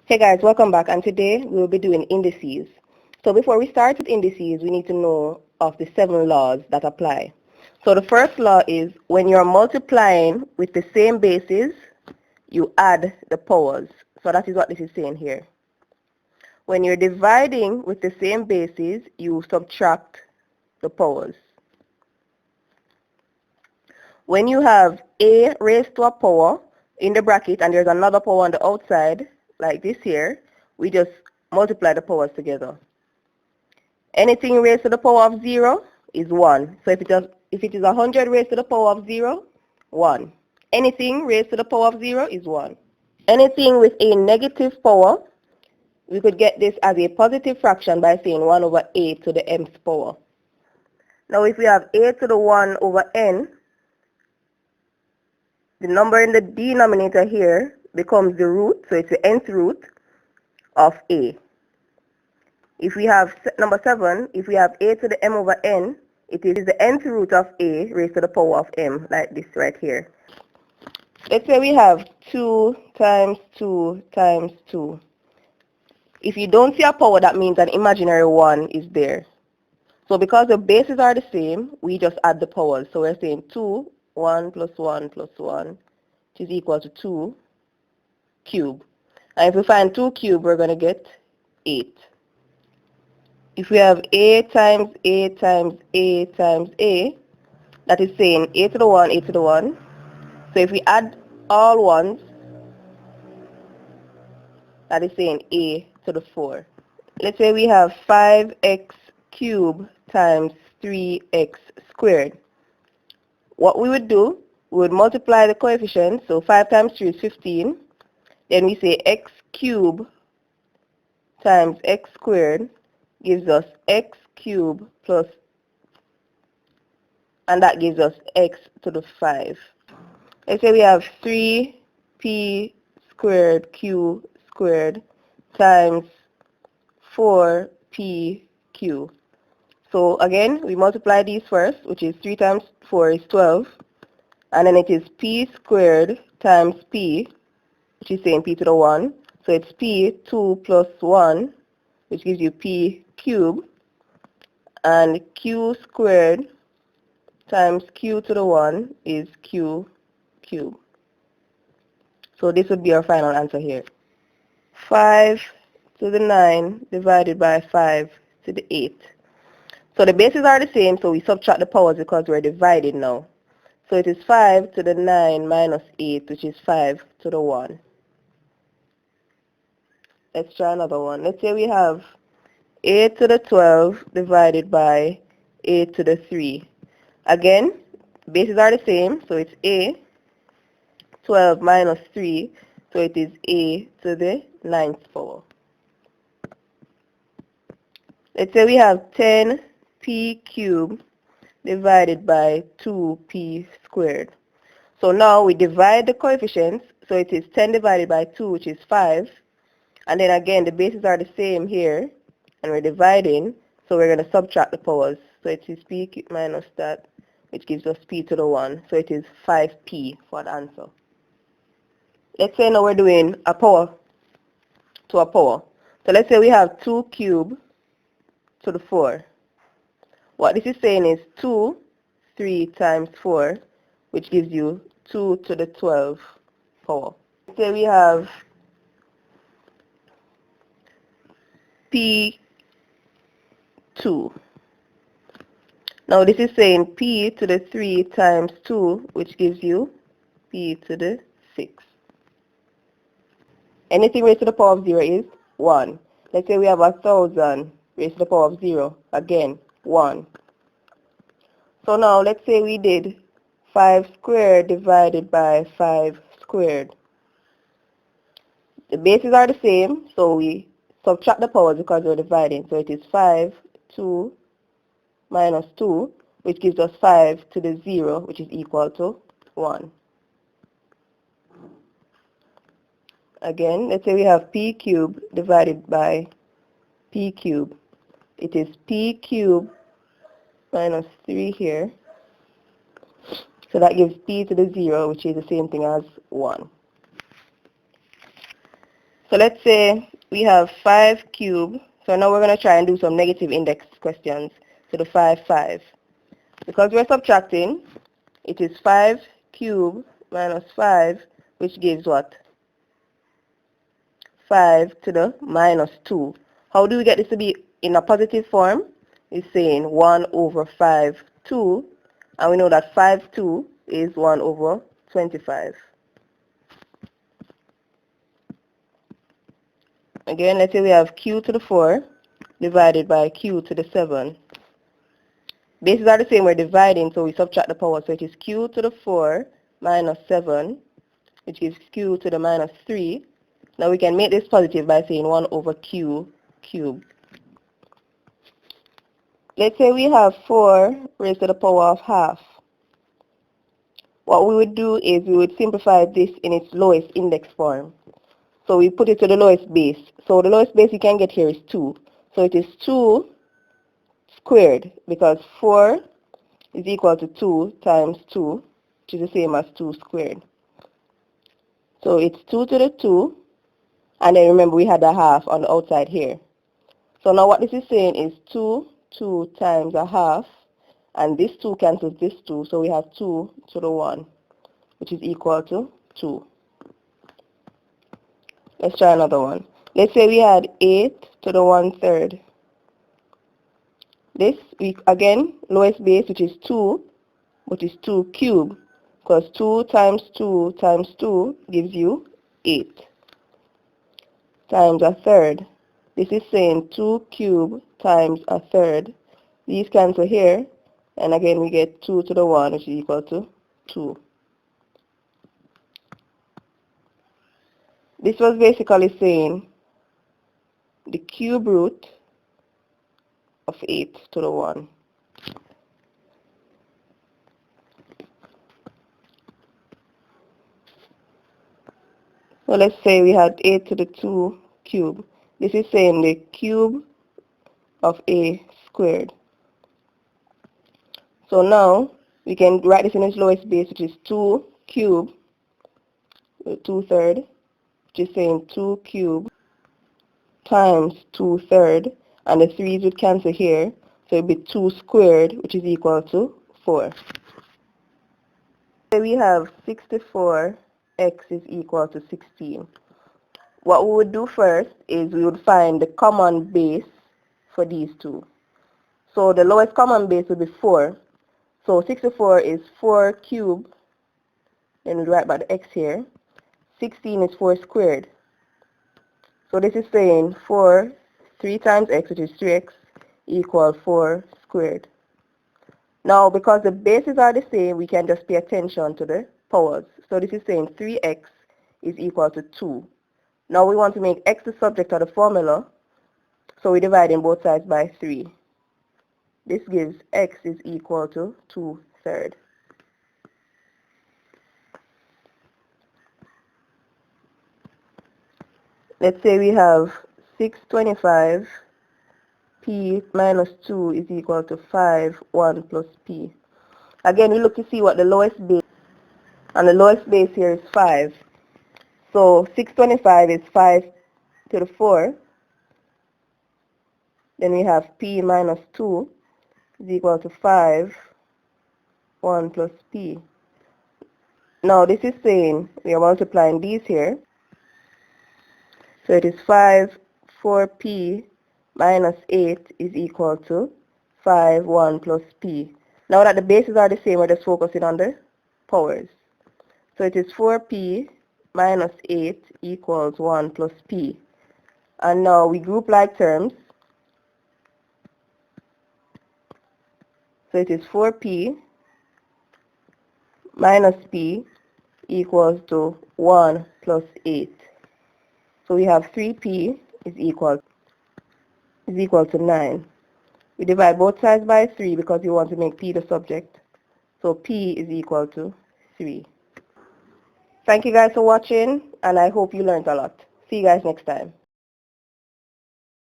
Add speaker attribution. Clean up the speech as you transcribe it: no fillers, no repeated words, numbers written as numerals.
Speaker 1: Hey guys, welcome back, and today we will be doing indices. So before we start with indices, we need to know of the 7 laws that apply. So the first law is when you're multiplying with the same bases, you add the powers. So that is what this is saying here. When you're dividing with the same bases, you subtract the powers. When you have a raised to a power in the bracket and there's another power on the outside, like this here, we just multiply the powers together. Anything raised to the power of 0 is 1. So if it is 100 raised to the power of 0, 1. Anything raised to the power of 0 is 1. Anything with a negative power, we could get this as a positive fraction by saying 1 over a to the mth power. Now if we have a to the 1 over n, the number in the denominator here becomes the root, so it's the nth root of a. If we have number 7, if we have a to the m over n, it is the nth root of a raised to the power of m, like this right here. Let's say we have 2 times 2 times 2. If you don't see a power, that means an imaginary 1 is there. So because the bases are the same, we just add the powers. So we're saying 2, 1 plus 1 plus 1, which is equal to 2 cubed. And if we find 2 cubed, we're going to get 8. If we have a times a times a times a, that is saying a to the 1, a to the 1. So if we add all ones, that is saying a to the 4. Let's say we have 5x cubed times 3x squared. What we would do, we would multiply the coefficients. So 5 times 3 is 15. Then we say x cubed times x squared gives us x cubed plus, and that gives us x to the 5. Let's say we have 3p squared q squared times 4pq. So again, we multiply these first, which is 3 times 4 is 12. And then it is p squared times p, which is saying p to the 1. So it's p2 plus 1, which gives you p cubed. And q squared times q to the 1 is q cubed. So this would be our final answer here. 5 to the 9 divided by 5 to the 8. So the bases are the same, so we subtract the powers because we're dividing now. So it is 5 to the 9 minus 8, which is 5 to the 1. Let's try another one. Let's say we have a to the 12 divided by a to the 3. Again, bases are the same, so it's a 12 minus 3, so it is a to the 9th power. Let's say we have 10p cubed divided by 2p squared. So now we divide the coefficients, so it is 10 divided by 2, which is 5. And then again, the bases are the same here, and we're dividing, so we're going to subtract the powers. So it is p cubed minus that, which gives us p to the 1. So it is 5p for the answer. Let's say now we're doing a power to a power. So let's say we have 2 cubed to the 4. What this is saying is 2, 3 times 4, which gives you 2 to the 12 power. Let's say we have p2. Now this is saying p to the 3 times 2, which gives you p to the 6. Anything raised to the power of 0 is 1. Let's say we have 1,000 raised to the power of 0. Again, 1. So now let's say we did 5 squared divided by 5 squared. The bases are the same, so we subtract the powers because we're dividing. So it is 5, 2 minus 2, which gives us 5 to the 0, which is equal to 1. Again, let's say we have p cubed divided by p cubed. It is p cubed minus 3 here. So that gives p to the 0, which is the same thing as 1. So So let's say we have 5 cubed. So now we're going to try and do some negative index questions to the 5, 5. Because we're subtracting, it is 5 cubed minus 5, which gives what? 5 to the minus 2. How do we get this to be in a positive form? It's saying 1 over 5, 2. And we know that 5, 2 is 1 over 25. Again, let's say we have q to the 4 divided by q to the 7. Bases are the same, we're dividing, so we subtract the power. So it is q to the 4 minus 7, which gives q to the minus 3. Now we can make this positive by saying 1 over q cubed. Let's say we have 4 raised to the power of half. What we would do is we would simplify this in its lowest index form. So we put it to the lowest base. So the lowest base you can get here is 2. So it is 2 squared, because 4 is equal to 2 times 2, which is the same as 2 squared. So it's 2 to the 2, and then remember we had a half on the outside here. So now what this is saying is 2 times a half, and this 2 cancels this 2, so we have 2 to the 1, which is equal to 2. Let's try another one. Let's say we had 8 to the 1/3. This, again, lowest base, which is 2, which is 2 cubed, because 2 times 2 times 2 gives you 8, times a third. This is saying 2 cubed times a third. These cancel here, and again we get 2 to the 1, which is equal to 2. This was basically saying the cube root of 8 to the 1. So let's say we had 8 to the 2 cube. This is saying the cube of a squared. So now we can write this in its lowest base, which is 2 cubed, 2/3, which is saying 2 cubed times 2/3, and the 3's would cancel here, so it would be 2 squared, which is equal to 4. So we have 64x is equal to 16. What we would do first is we would find the common base for these two. So the lowest common base would be 4. So 64 is 4 cubed, then we write back the x here. 16 is 4 squared. So this is saying 4, 3 times x, which is 3x, equals 4 squared. Now, because the bases are the same, we can just pay attention to the powers. So this is saying 3x is equal to 2. Now we want to make x the subject of the formula, so we divide in both sides by 3. This gives x is equal to 2/3. Let's say we have 625 p minus 2 is equal to 5, 1 plus p. Again, we look to see what the lowest base, and the lowest base here is 5. So 625 is 5 to the 4. Then we have p minus 2 is equal to 5, 1 plus p. Now this is saying we are multiplying these here. So it is 5, 4p minus 8 is equal to 5, 1 plus p. Now that the bases are the same, we're just focusing on the powers. So it is 4p minus 8 equals 1 plus p. And now we group like terms. So it is 4p minus p equals to 1 plus 8. So we have 3p is equal to 9. We divide both sides by 3 because we want to make p the subject. So p is equal to 3. Thank you guys for watching, and I hope you learned a lot. See you guys next time.